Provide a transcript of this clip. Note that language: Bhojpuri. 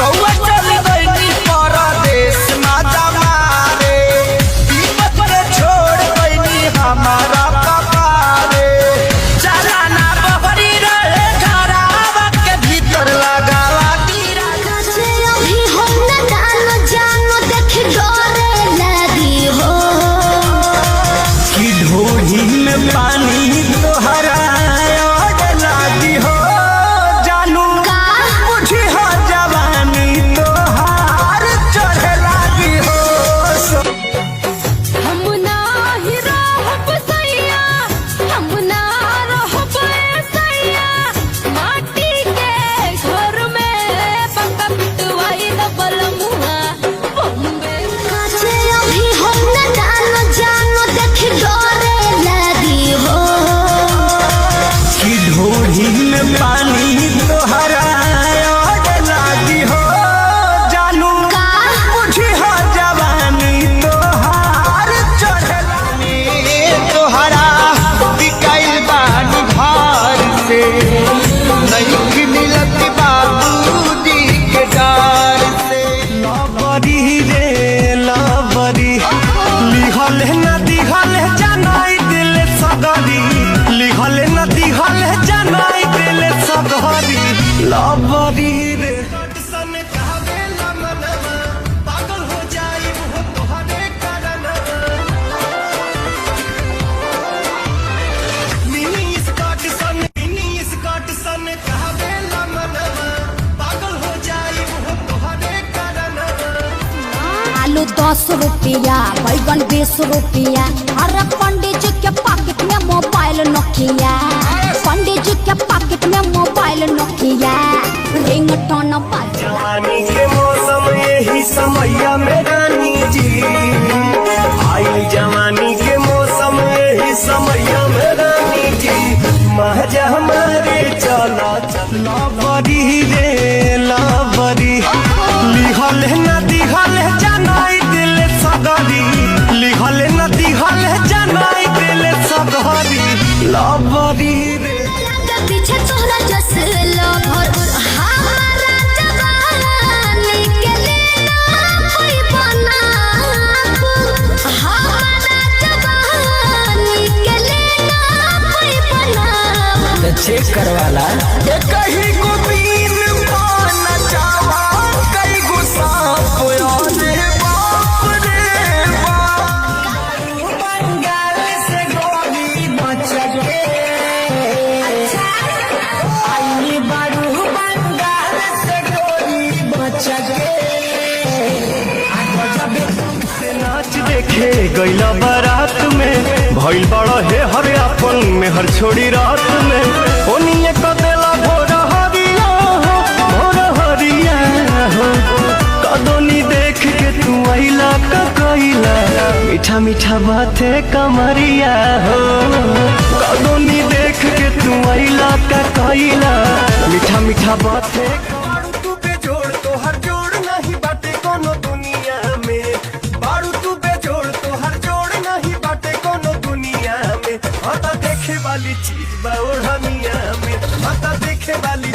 रउआ चली गइली परदेश माजा मारे दीपक के छोड़ गइली हमारा कपारे चला ना बहरी रहे घरावा के भीतर लगावा गिरा काचे अभी हम न जानो जानो देख डरे लगी हो कि ढोही में पानी तोहरा ओढ़ लागी हो जानू बुझी हो जवानी तोहार चढ़े लागी हो हम ना ही रहब सैया हम ना रहब सैया माटी के घर में पक्का पिटवाई डबल मुआ बम्बे काचे अभी हम न जानो जानो देख डरे लगी हो कि ढोही में पानी तोहरा ओढ़ लागी हो जानू बुझी हो जवानी तोहार चढ़े लागी तोहरा बिकाइल बानी भार से नहीं मिलत बाबूजी के डार से लबरी रे लबरी लिहल न दिहल जनाई दिल सगरी लिहल न दिहल जनाई दिल सगरी लबरी रे सन कहवे लमनवा पागल हो जाई वो तोहरे करनवा मिनी स्कर्ट सन कहवे लमनवा पागल हो जाई वो तोहरे करनवा आलू 10 रुपया बैगन 20 रुपया अरे पंडित जी के पॉकेट में मोबाइल नोकिया पंडित जी के पॉकेट में मोबाइल नोकिया रिंगटोन बाज जवानी के मौसम यही समैया में रानी जी आई जवानी के मौसम यही समैया में रानी जी महजा हमारे चला चला बरी रे लबरी लिहल न दिहल जनाई दिल सगरी लिहल न दिहल जनाई दिल सगरी लबरी रे पीछे तोहरा जस लभर हमारा जवानी के लेना कोई बनाब हमारा जवानी के लेना कोई बनाब चेक करवाला कहीं को बीन पाना चावा कहीं को सांप रे बाप रे बाप बंगाल से गोली बच गे आई बारू बंगाल से गोली बच गे से नाच देखे गैला बारात में भइल बड़ा हे हर अपन में हर छोड़ी रात में ओनिए कदेला भोर हरिया हो कदोनी देख के तू आइला का कइला मीठा मीठा बाते कमरिया हो कदोनी देख के तू आइला का कइला मीठा मीठा बाते बारू तू बेजोड़ तो हर जोड़ नहीं बाटे कोनो दुनिया में बारू तू बेजोड़ तो हर जोड़ नहीं बाटे कोनो दुनिया में हता देखे वाली चीज बा ओढ़निया में हता देखे वाली